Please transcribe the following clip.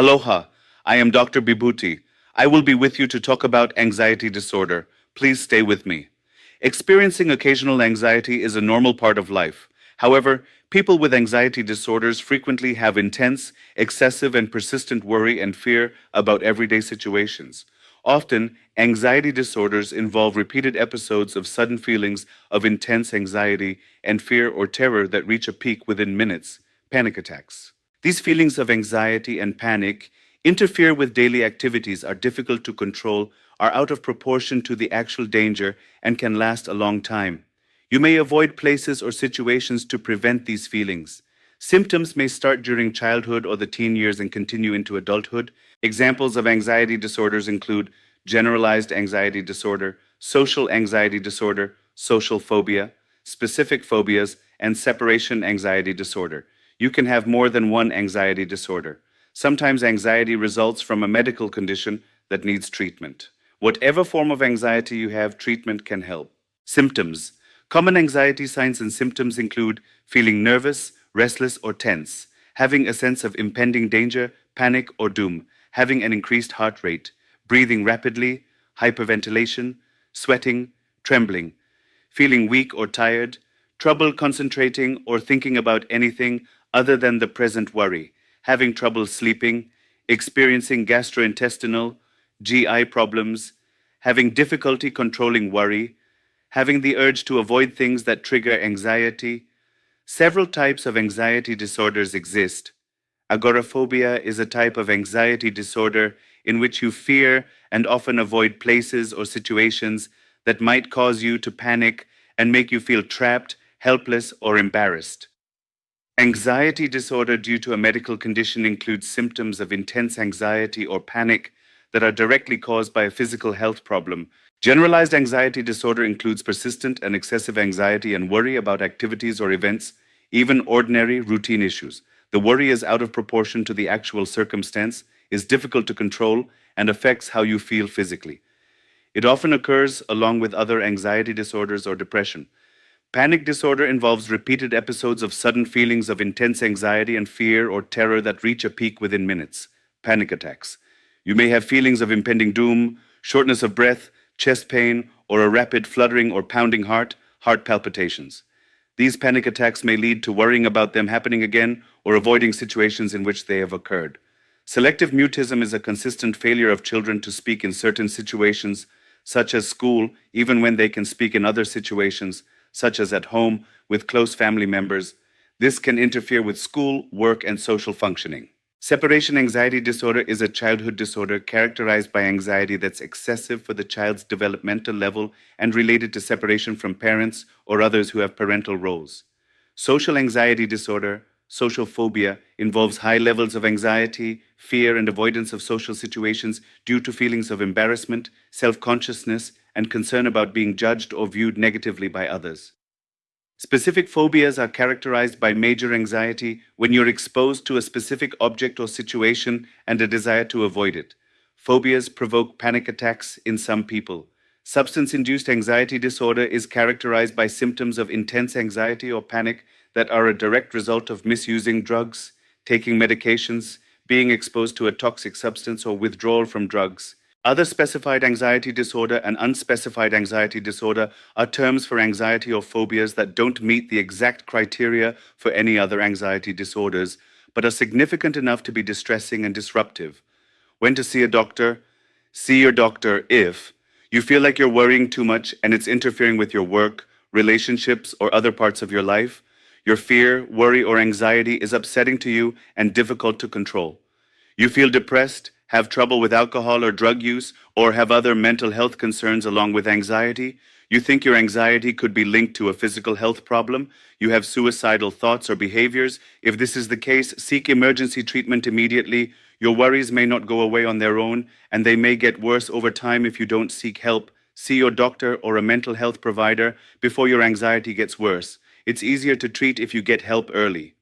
Aloha, I am Dr. Bibuti. I will be with you to talk about anxiety disorder. Please stay with me. Experiencing occasional anxiety is a normal part of life. However, people with anxiety disorders frequently have intense, excessive, and persistent worry and fear about everyday situations. Often, anxiety disorders involve repeated episodes of sudden feelings of intense anxiety and fear or terror that reach a peak within minutes, panic attacks. These feelings of anxiety and panic interfere with daily activities, are difficult to control, are out of proportion to the actual danger, and can last a long time. You may avoid places or situations to prevent these feelings. Symptoms may start during childhood or the teen years and continue into adulthood. Examples of anxiety disorders include generalized anxiety disorder, social anxiety disorder, social phobia, specific phobias, and separation anxiety disorder. You can have more than one anxiety disorder. Sometimes anxiety results from a medical condition that needs treatment. Whatever form of anxiety you have, treatment can help. Symptoms. Common anxiety signs and symptoms include feeling nervous, restless, or tense, having a sense of impending danger, panic, or doom, having an increased heart rate, breathing rapidly, hyperventilation, sweating, trembling, feeling weak or tired, trouble concentrating or thinking about anything other than the present worry, having trouble sleeping, experiencing gastrointestinal, GI problems, having difficulty controlling worry, having the urge to avoid things that trigger anxiety. Several types of anxiety disorders exist. Agoraphobia is a type of anxiety disorder in which you fear and often avoid places or situations that might cause you to panic and make you feel trapped, helpless, or embarrassed. Anxiety disorder due to a medical condition includes symptoms of intense anxiety or panic that are directly caused by a physical health problem. Generalized anxiety disorder includes persistent and excessive anxiety and worry about activities or events, even ordinary routine issues. The worry is out of proportion to the actual circumstance, is difficult to control, and affects how you feel physically. It often occurs along with other anxiety disorders or depression. Panic disorder involves repeated episodes of sudden feelings of intense anxiety and fear or terror that reach a peak within minutes. Panic attacks. You may have feelings of impending doom, shortness of breath, chest pain, or a rapid fluttering or pounding heart, heart palpitations. These panic attacks may lead to worrying about them happening again or avoiding situations in which they have occurred. Selective mutism is a consistent failure of children to speak in certain situations, such as school, even when they can speak in other situations, such as at home with close family members. This can interfere with school, work, and social functioning. Separation anxiety disorder is a childhood disorder characterized by anxiety that's excessive for the child's developmental level and related to separation from parents or others who have parental roles. Social anxiety disorder, social phobia, involves high levels of anxiety, fear, and avoidance of social situations due to feelings of embarrassment, self-consciousness, and concern about being judged or viewed negatively by others. Specific phobias are characterized by major anxiety when you're exposed to a specific object or situation and a desire to avoid it. Phobias provoke panic attacks in some people. Substance-induced anxiety disorder is characterized by symptoms of intense anxiety or panic that are a direct result of misusing drugs, taking medications, being exposed to a toxic substance, or withdrawal from drugs. Other specified anxiety disorder and unspecified anxiety disorder are terms for anxiety or phobias that don't meet the exact criteria for any other anxiety disorders, but are significant enough to be distressing and disruptive. When to see a doctor? See your doctor if you feel like you're worrying too much and it's interfering with your work, relationships, or other parts of your life. Your fear, worry, or anxiety is upsetting to you and difficult to control. You feel depressed, have trouble with alcohol or drug use, or have other mental health concerns along with anxiety. You think your anxiety could be linked to a physical health problem. You have suicidal thoughts or behaviors. If this is the case, seek emergency treatment immediately. Your worries may not go away on their own, and they may get worse over time if you don't seek help. See your doctor or a mental health provider before your anxiety gets worse. It's easier to treat if you get help early.